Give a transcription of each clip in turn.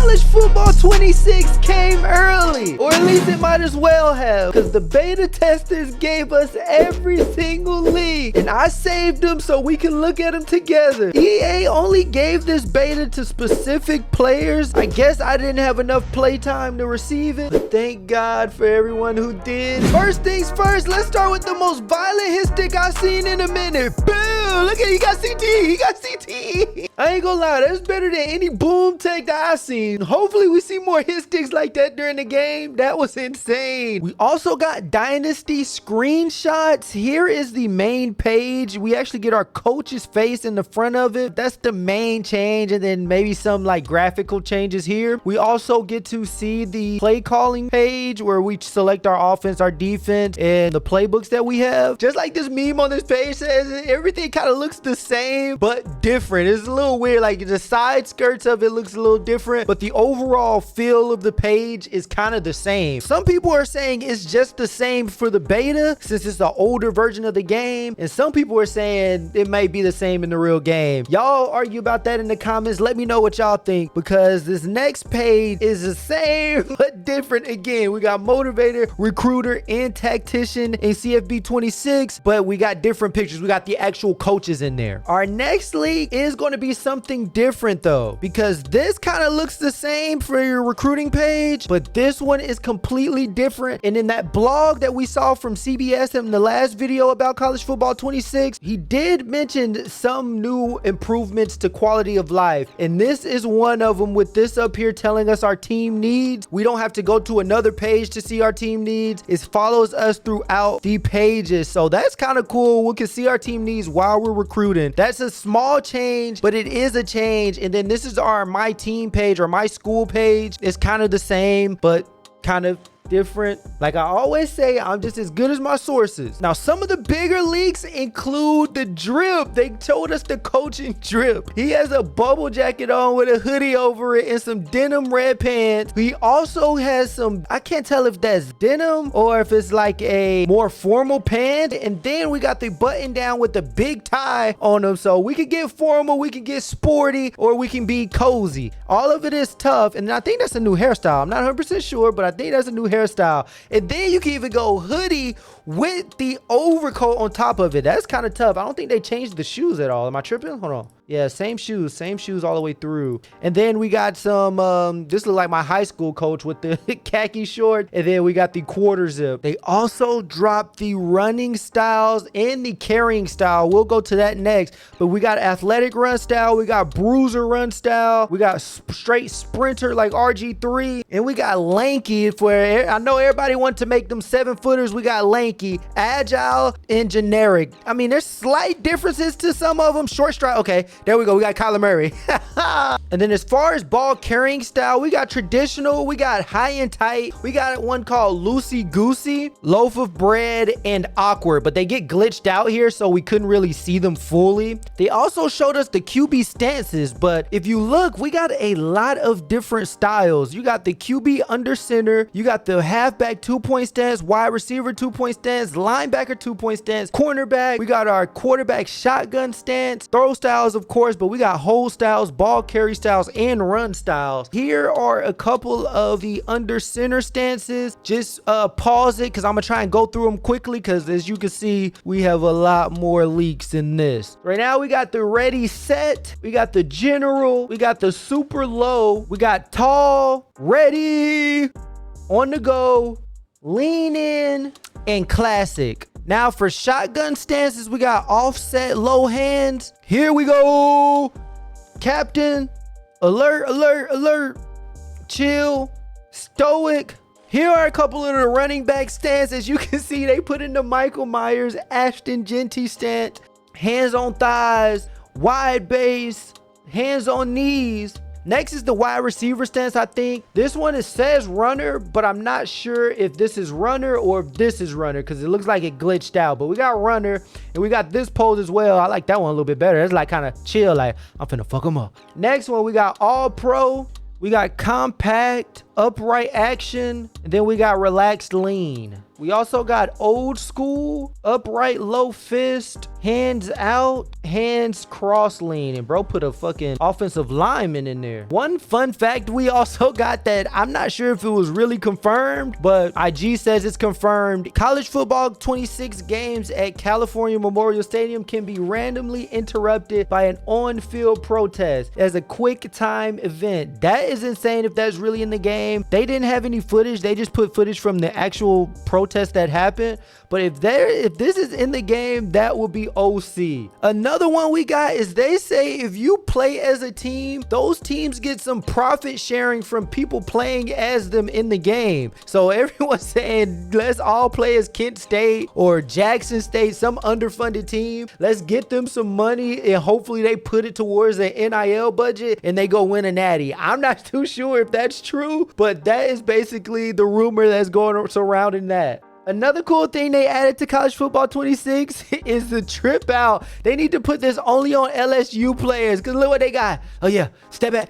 College Football 26 came early, or at least it might as well have, because the beta testers gave us every single league, and I saved them so we can look at them together. EA only gave this beta to specific players. I guess I didn't have enough playtime to receive it, but thank God for everyone who did. First things first, let's start with the most violent hit stick I've seen in a minute. Boom! Look at, he got CT, he got CT. I ain't gonna lie, that's better than any boom tech that I've seen. Hopefully we see more hit sticks like that during the game. That was insane. We also got Dynasty screenshots. Here is the main page. We actually get our coach's face in the front of it. That's the main change, and then maybe some like graphical changes here. We also get to see the play calling page where we select our offense, our defense, and the playbooks that we have. Just like this meme on this page says, everything kind of looks the same but different. It's a little weird, like the side skirts of it looks a little different, but the overall feel of the page is kind of the same. Some people are saying it's just the same for the beta since it's the older version of the game, and some people are saying it might be the same in the real game. Y'all argue about that in the comments. Let me know what y'all think, because this next page is the same but different again. We got motivator, recruiter, and tactician in CFB 26, but we got different pictures. We got the actual coaches in there. Our next league is going to be something different though, because this kind of looks the same for your recruiting page, but this one is completely different. And in that blog that we saw from CBS in the last video about College Football 26, he did mention some new improvements to quality of life, and this is one of them, with this up here telling us our team needs. We don't have to go to another page to see our team needs. It follows us throughout the pages, so that's kind of cool. We can see our team needs while we're recruiting. That's a small change, but it is a change. And then this is our my team page, or my school page. It's kind of the same but kind of different. Like I always say, I'm just as good as my sources. Now, some of the bigger leaks include the drip. They told us the coaching drip. He has a bubble jacket on with a hoodie over it and some denim red pants. He also has some, I can't tell if that's denim or if it's like a more formal pant. And then we got the button down with the big tie on them. So we could get formal, we could get sporty, or we can be cozy. All of it is tough. And I think that's a new hairstyle. I'm not 100% sure, but I think that's a new hairstyle. And then you can even go hoodie with the overcoat on top of it. That's kind of tough. I don't think they changed the shoes at all. Am I tripping? Hold on. Yeah, same shoes all the way through. And then we got some this look like my high school coach with the khaki short, and then we got the quarter zip. They also dropped the running styles and the carrying style. We'll go to that next, but we got athletic run style, we got bruiser run style, we got straight sprinter like RG3, and we got lanky. For I know everybody wants to make them 7-footers. We got lanky, agile, and generic. I mean, there's slight differences to some of them. Short stride, okay, there we go. We got Kyler Murray. And then as far as ball carrying style, we got traditional, we got high and tight, we got one called loosey goosey, loaf of bread, and awkward, but they get glitched out here, so we couldn't really see them fully. They also showed us the QB stances, but if you look, we got a lot of different styles. You got the QB under center, you got the halfback 2-point stance, wide receiver 2-point stance, linebacker 2-point stance, cornerback. We got our quarterback shotgun stance, throw styles, of course, but we got hold styles, ball carry styles, and run styles. Here are a couple of the under center stances. Just pause it because I'm gonna try and go through them quickly, because as you can see, we have a lot more leaks in this. Right now we got the ready set, we got the general, we got the super low, we got tall, ready, on the go, lean in, and classic. Now for shotgun stances, we got offset low hands. Here we go. Captain, alert, alert, alert, chill, stoic. Here are a couple of the running back stances. You can see they put in the Michael Myers, Ashton Genty stance. Hands on thighs, wide base, hands on knees. Next is the wide receiver stance. I think this one, it says runner, but I'm not sure if this is runner or if this is runner, because it looks like it glitched out. But we got runner, and we got this pose as well. I like that one a little bit better. It's like kind of chill, like I'm finna fuck them up. Next one, we got all pro, we got compact, upright action, and then we got relaxed lean. We also got old school, upright low fist, hands out, hands cross lean. And bro put a fucking offensive lineman in there. One fun fact we also got that I'm not sure if it was really confirmed, but IG says it's confirmed. College football 26 games at California Memorial Stadium can be randomly interrupted by an on-field protest as a quick time event. That is insane if that's really in the game. They didn't have any footage. They just put footage from the actual protest that happened. But if this is in the game, that would be OC. Another one we got is they say if you play as a team, those teams get some profit sharing from people playing as them in the game. So everyone's saying let's all play as Kent State or Jackson State, some underfunded team. Let's get them some money and hopefully they put it towards the NIL budget and they go win a natty. I'm not too sure if that's true, but that is basically the rumor that's going surrounding that. Another cool thing they added to college football 26 is the trip out. They need to put this only on LSU players because look what they got. Oh yeah, step back.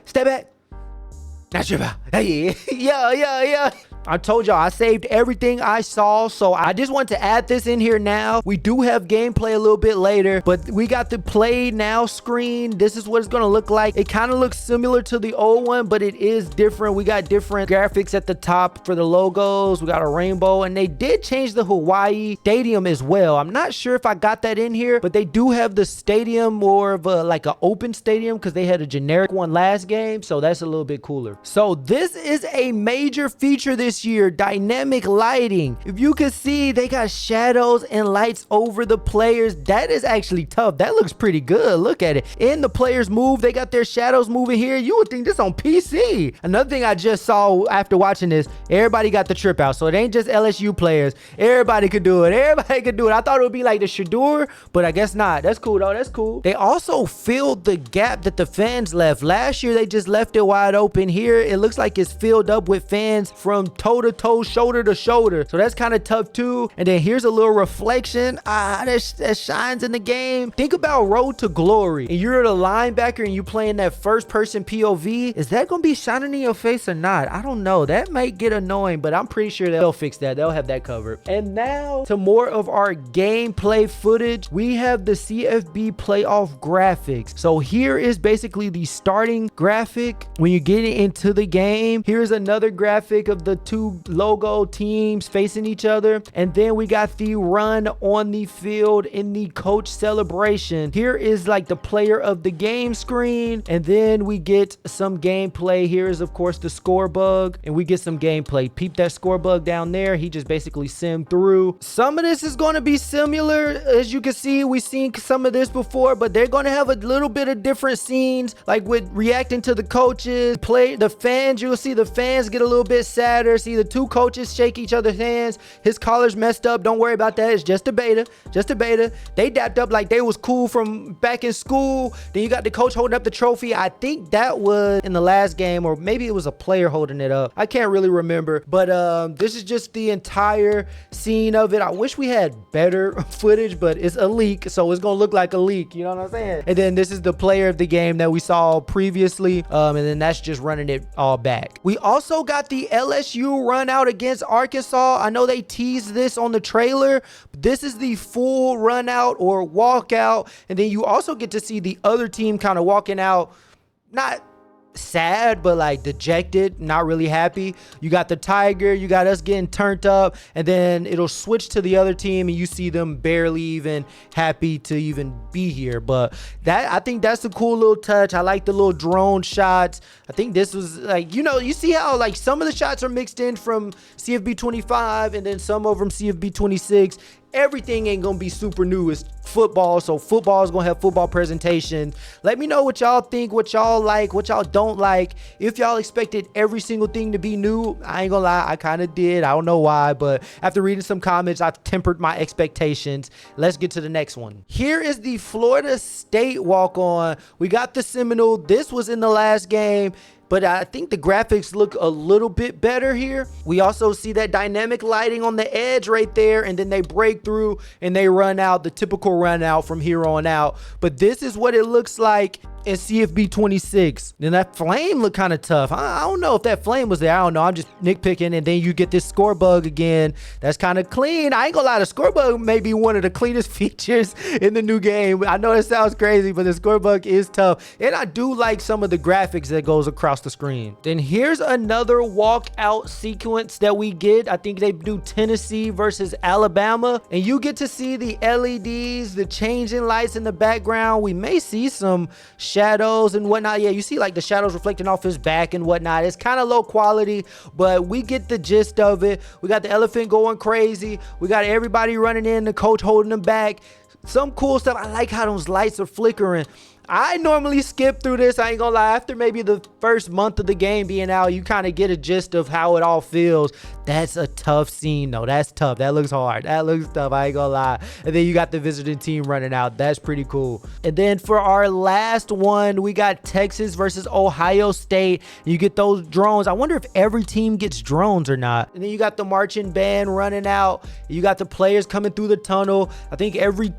Not trip out. Hey, yeah. I told y'all I saved everything I saw, so I just want to add this in here now. We do have gameplay a little bit later, but we got the play now screen. This is what it's gonna look like. It kind of looks similar to the old one, but it is different. We got different graphics at the top for the logos. We got a rainbow, and they did change the Hawaii stadium as well. I'm not sure if I got that in here, but they do have the stadium more of a like an open stadium because they had a generic one last game, so that's a little bit cooler. So this is a major feature this year, dynamic lighting. If you can see, they got shadows and lights over the players. That is actually tough. That looks pretty good. Look at it. And the players move. They got their shadows moving here. You would think this on PC. Another thing I just saw after watching this, everybody got the trip out. So it ain't just LSU players. Everybody could do it. Everybody could do it. I thought it would be like the Shadur, but I guess not. That's cool though. That's cool. They also filled the gap that the fans left. Last year, they just left it wide open. Here, it looks like it's filled up with fans from toe to toe, shoulder to shoulder. So that's kind of tough too. And then here's a little reflection that shines in the game. Think about Road to Glory and you're the linebacker and you playing that first person POV. Is that gonna be shining in your face or not? I don't know. That might get annoying, but I'm pretty sure they'll fix that. They'll have that covered. And now to more of our gameplay footage. We have the CFB playoff graphics. So here is basically the starting graphic when you get into the game. Here's another graphic of the two logo teams facing each other, and then we got the run on the field in the coach celebration. Here is like the player of the game screen, and then we get some gameplay. Here is of course the score bug, and we get some gameplay. Peep that score bug down there. He just basically simmed through. Some of this is going to be similar. As you can see, we've seen some of this before, but they're going to have a little bit of different scenes, like with reacting to the coaches, play the fans. You'll see the fans get a little bit sadder. See the two coaches shake each other's hands. His collar's messed up. Don't worry about that. It's just a beta. Just a beta. They dapped up like they was cool from back in school. Then you got the coach holding up the trophy. I think that was in the last game, or maybe it was a player holding it up. I can't really remember. But this is just the entire scene of it. I wish we had better footage, but it's a leak, so it's gonna look like a leak. You know what I'm saying? And then this is the player of the game that we saw previously. And then that's just running it all back. We also got the LSU run out against Arkansas. I know they teased this on the trailer, but this is the full run out or walkout. And then you also get to see the other team kind of walking out, not sad, but like dejected, not really happy. You got the tiger, you got us getting turned up, and then it'll switch to the other team and you see them barely even happy to even be here. But that, I think that's a cool little touch. I like the little drone shots. I think this was like, you know, you see how like some of the shots are mixed in from CFB 25 and then some of them CFB 26. Everything ain't gonna be super new. It's football, so football is gonna have football presentations. Let me know what y'all think, what y'all like, what y'all don't like. If y'all expected every single thing to be new, I ain't gonna lie, I kind of did. I don't know why, but after reading some comments, I've tempered my expectations. Let's get to the next one. Here is the Florida State walk-on. We got the Seminole. This was in the last game, but I think the graphics look a little bit better here. We also see that dynamic lighting on the edge right there, and then they break through and they run out, the typical run out from here on out. But this is what it looks like in CFB 26. Then that flame looked kind of tough. I don't know if that flame was there. I don't know. I'm just nitpicking. And then you get this score bug again. That's kind of clean. I ain't gonna lie. The score bug may be one of the cleanest features in the new game. I know that sounds crazy, but the score bug is tough. And I do like some of the graphics that goes across the screen. Then here's another walkout sequence that we get. I think they do Tennessee versus Alabama. And you get to see the LEDs, the changing lights in the background. We may see some shadows and whatnot. Yeah, you see like the shadows reflecting off his back and whatnot. It's kind of low quality, but we get the gist of it. We got the elephant going crazy. We got everybody running in, the coach holding them back. Some cool stuff. I like how those lights are flickering. I normally skip through this. I ain't gonna lie. After maybe the first month of the game being out, you kind of get a gist of how it all feels. That's a tough scene though. That's tough. That looks hard. That looks tough. I ain't gonna lie. And then you got the visiting team running out. That's pretty cool. And then for our last one, we got Texas versus Ohio State. You get those drones. I wonder if every team gets drones or not. And then you got the marching band running out. You got the players coming through the tunnel. I think every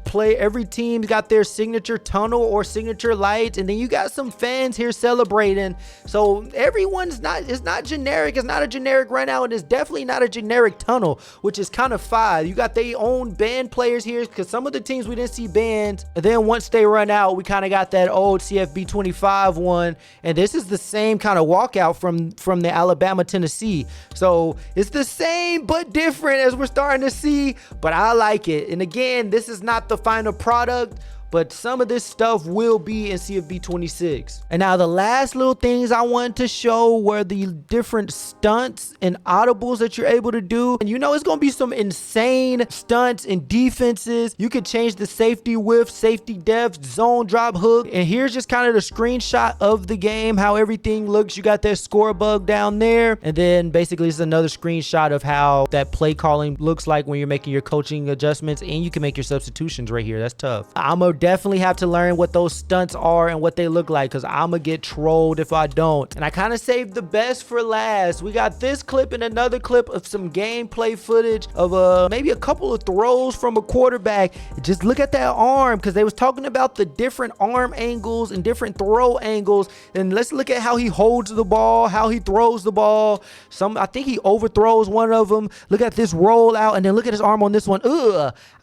team's got their signature tunnel or signature lights, and then you got some fans here celebrating. So everyone's it's not generic. It's not a generic run out, and it's definitely not a generic tunnel, which is kind of fire. You got their own band players here, because some of the teams we didn't see bands, and then once they run out, we kind of got that old CFB 25 one, and this is the same kind of walkout from the Alabama Tennessee. So it's the same but different as we're starting to see, but I like it. And again, this is not the final product, but some of this stuff will be in CFB 26. And now the last little things I wanted to show were the different stunts and audibles that you're able to do. And you know, it's going to be some insane stunts and defenses. You can change the safety width, safety depth, zone drop hook. And here's just kind of the screenshot of the game, how everything looks. You got that score bug down there. And then basically it's another screenshot of how that play calling looks like when you're making your coaching adjustments, and you can make your substitutions right here. That's tough. I'm a definitely have to learn what those stunts are and what they look like, because I'm gonna get trolled if I don't. And I kind of saved the best for last. We got this clip and another clip of some gameplay footage of maybe a couple of throws from a quarterback. Just look at that arm, because they was talking about the different arm angles and different throw angles. And let's look at how he holds the ball, how he throws the ball. I think he overthrows one of them. Look at this roll out, and then look at his arm on this one.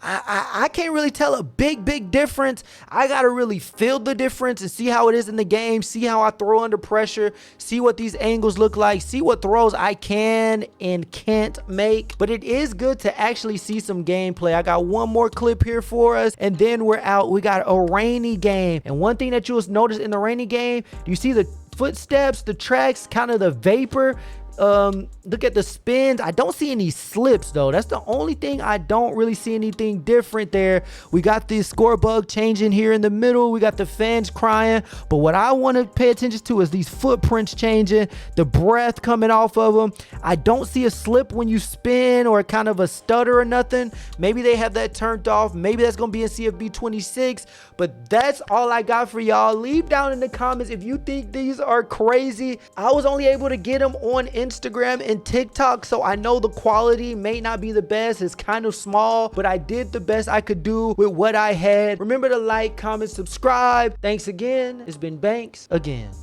I can't really tell a big difference. I gotta really feel the difference and see how it is in the game, see how I throw under pressure, see what these angles look like, see what throws I can and can't make. But it is good to actually see some gameplay. I got one more clip here for us, and then we're out. We got a rainy game, and one thing that you'll notice in the rainy game, you see the footsteps, the tracks, kind of the vapor. Look at the spins. I don't see any slips though. That's the only thing. I don't really see anything different there. We got the score bug changing here in the middle. We got the fans crying, but what I want to pay attention to is these footprints changing, the breath coming off of them. I don't see a slip when you spin or kind of a stutter or nothing. Maybe they have that turned off. Maybe that's gonna be in CFB 26, but that's all I got for y'all. Leave down in the comments if you think these are crazy. I was only able to get them on Instagram and TikTok, so I know the quality may not be the best. It's kind of small, but I did the best I could do with what I had. Remember to like, comment, subscribe. Thanks again. It's been Banks again.